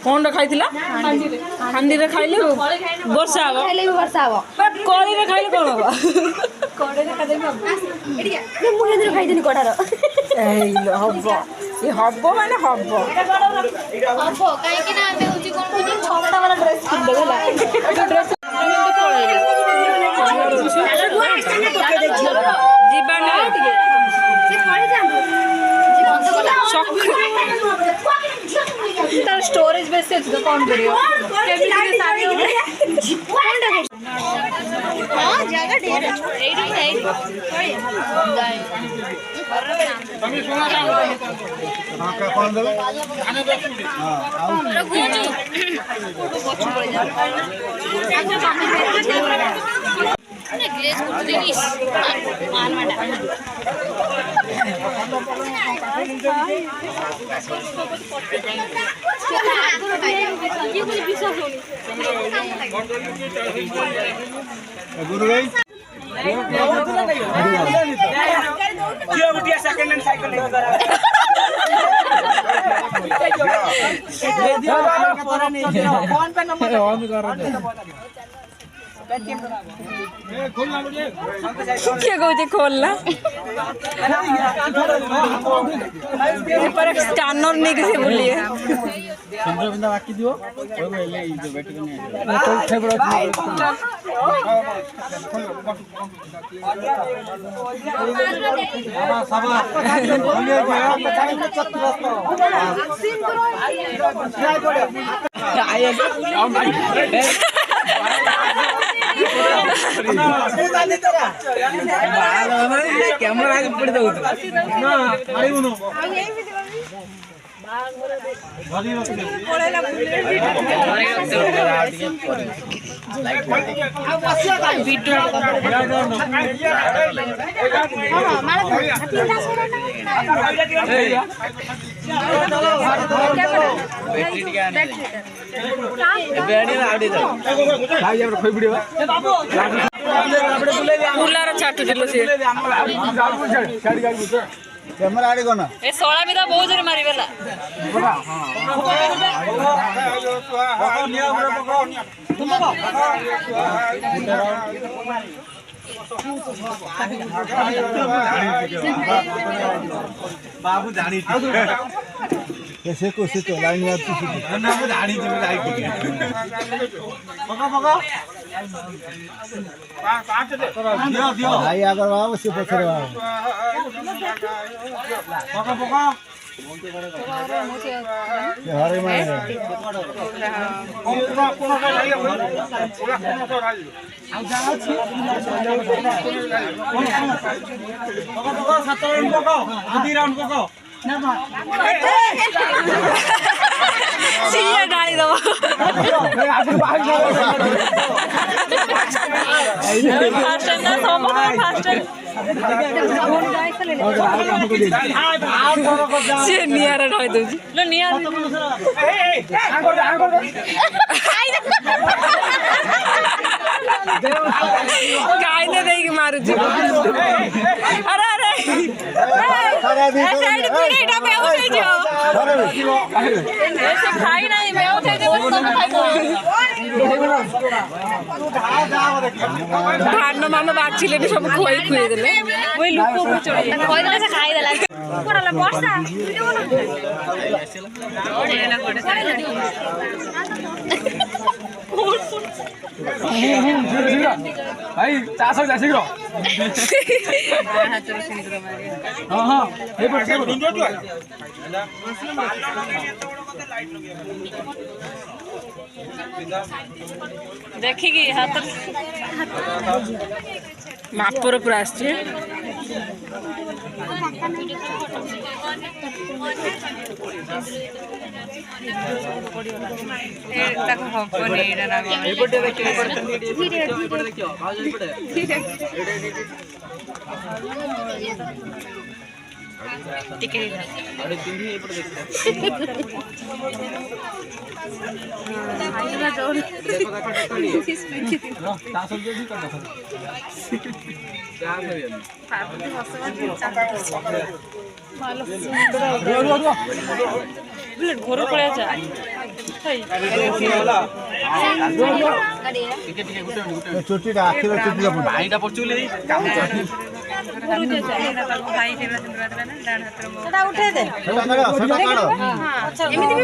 कौन खाई हांडी रे खाइले वर्षा हम कड़ी रे खाइले कौन हम खाइदेनी कड़ार हम माने हम तार स्टोरेज बेसी अछि तो कौन करियो केमिति साथी हां जगह ढेर एडी तुम्ही सोना हां का कौन देबे हां आउ फोटो बच्चू पड़ जा ने ग्लेज कुछ देनी मान माडा गुरु भाई सेकंड हैंड साइकिल फोन पे नंबर क्या कहते खोलना स्कैनर नहीं किसी बोलिए चंद्रबिंदा बाकी दियो ओए ले ई जो बैठ के नहीं तो फेवरेट सबा कैमरा आगे पड़ दो ना अरे उनो कैमरा आड़ी कोना ए 16 में तो बहुत जोर मारी बेला हां बाबू जानी कैसे कोसे तो लाइन में तू ना मैं जानी जो लाई को पका पका पांच दे दियो भाई अगर बाबू से पकड़ पका पका हरे में कोन का लाइए पूरा कोन तो राज आ जाओ छी पका पका 7 राउंड पका 2 राउंड पका ना बा सीए डाली दो फास्ट ना सब फास्ट से नियारा ढाई दो लो नियारा गाय ने देगी मारू जी अरे अरे साइड पीड़े डा पे उठे जाओ ऐसे खाई नहीं मैं उठे जे बस तो खाई भानो मामा बाछिले ने सब खोई खुए देले ओई लुको को चढ़े खोई देले से खाई देला कोडला वर्षा वीडियो भाई 400 जा शीघ्र हां हां हे पर देखिए हाथ मापर पूरा आसছে ताको हबने एडा ना एपटे देखियो एपटे देखियो भाज एपटे ଟିକେ ଘର ପଳେଇ ଯା ଚୁଟିଟା ଆଖିର ଚୁଟିଟା ପାଣିଟା ପଚୁଲେ କାମ ସେଟା ଉଠେଇ ଦେ ଏମିତି ବି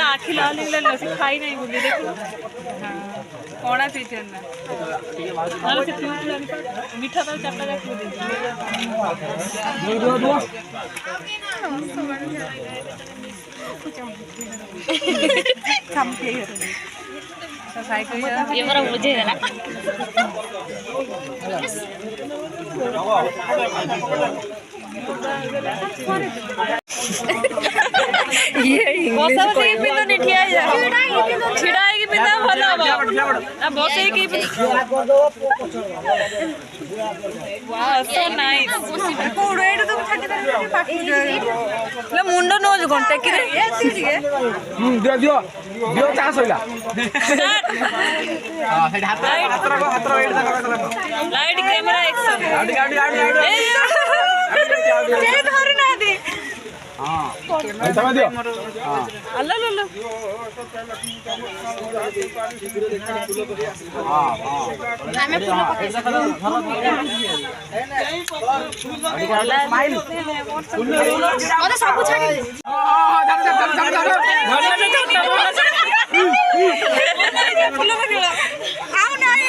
आखि लाल खाई नहीं बुद्धि देख कणा पी मीठा तो चार्टा ये मेरा मुझे है ना ये इंग्लिश कोई पिंदा नहीं ठिया छिड़ा की पिंदा भलो अब ना बसे की वाह सो नाइस कोड़ो एटा तो छाटी दे पाटी ले मुंडो नो जो घंटे की रे दियो दियो दियो चांस होइला हां हेड हाथ लाइट कैमरा एक्शन गाड़ी जे धर ना दे हां समय दियो हां अल्ला लल्ला हां हमें फूल पके स्माइल ओरे सब छाडी दे फूल पके आउ नाही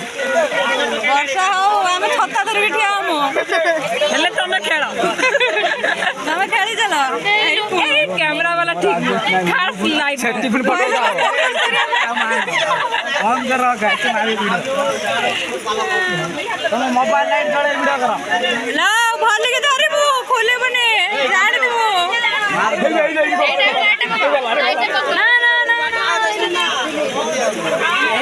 वर्षा हो आम छता धरिक ठिया हेले तमे खेल तमे खेली चल कैमरा वाला ठीक खास लाइट सेफ्टी फिर फोटो ऑन करो गाइस मारी वीडियो तुम मोबाइल लाइट जळे वीडियो करो ला भले के धरिबो खोले बने जाड़ देबो ना ना ना ए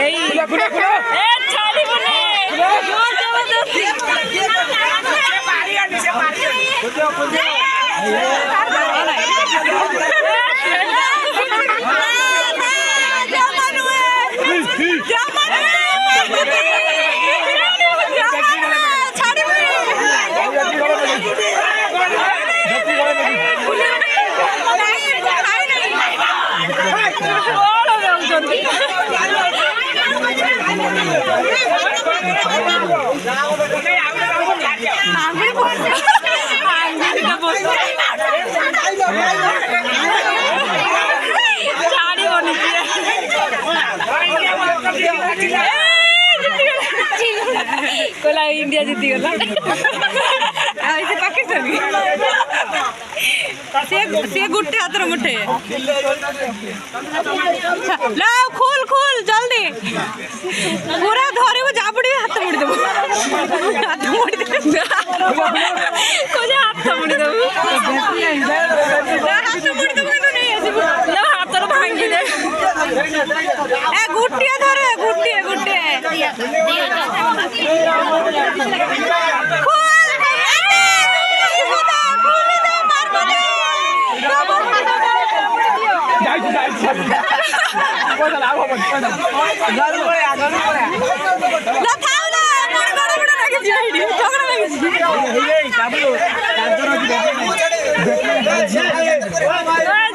छाड़ी बने जोर जबरदस्ती से पारी कोला इंडिया जीती गला ऐसे पाकिस्तान से गुट्टे हाथ मुठे लाओ खोल खोल जल्दी पूरा धरे वो जाबड़ी हाथ मुड़ी देबो हाथ मुड़ी दे कोजा हाथ मुड़ी देबो हाथ मुड़ी देबो तो नहीं आसीबो ला हाथ रो भांगी दे ए गुट्टिया धरे गुट्टिया गुट्टे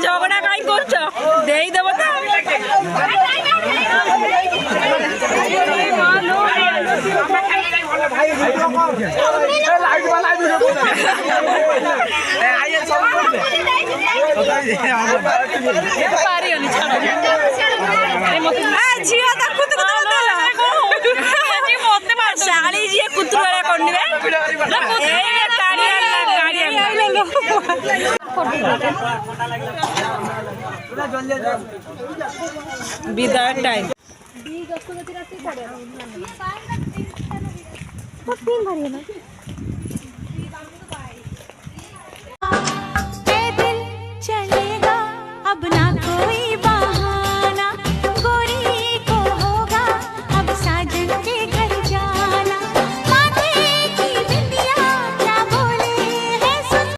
ঝগড়া কাই করছ দেই দেব তো ଝିଅ ତାକୁ ତ ମତେ ଶାଳି ଯିଏ କୁତୁରା କରିନିବେ विदाई टाइम चलेगा अब ना कोई बात।